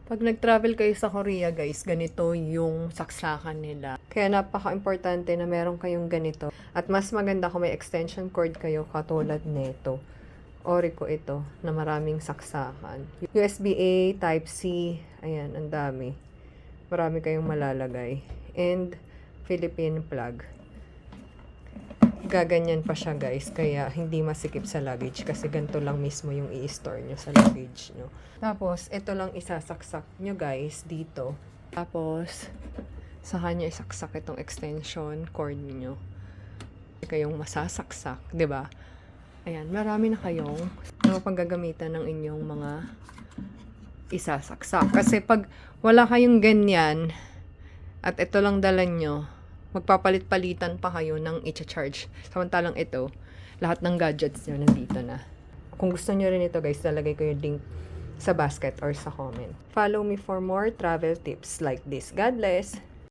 Pag nag-travel kayo sa Korea, guys, ganito yung saksakan nila. Kaya napaka-importante na meron kayong ganito. At mas maganda kung may extension cord kayo katulad nito. Orico ito, na maraming saksakan. USB-A, Type-C, ayan, ang dami. Marami kayong malalagay. And Philippine plug. Gaganyan pa siya, guys, kaya hindi masikip sa luggage kasi ganito lang mismo yung i-store nyo sa luggage nyo. Tapos, ito lang isasaksak nyo, guys, dito. Tapos, sa kanya isaksak itong extension cord nyo. Kayong masasaksak, 'di ba? Ayan, marami na kayong paggagamitan ng inyong mga isasaksak. Kasi pag wala kayong ganyan at ito lang dala nyo, magpapalit-palitan pa kayo ng i-charge. Samantalang ito, lahat ng gadgets nyo nandito na. Kung gusto nyo rin ito, guys, lalagay ko yung link sa basket or sa comment. Follow me for more travel tips like this. God bless!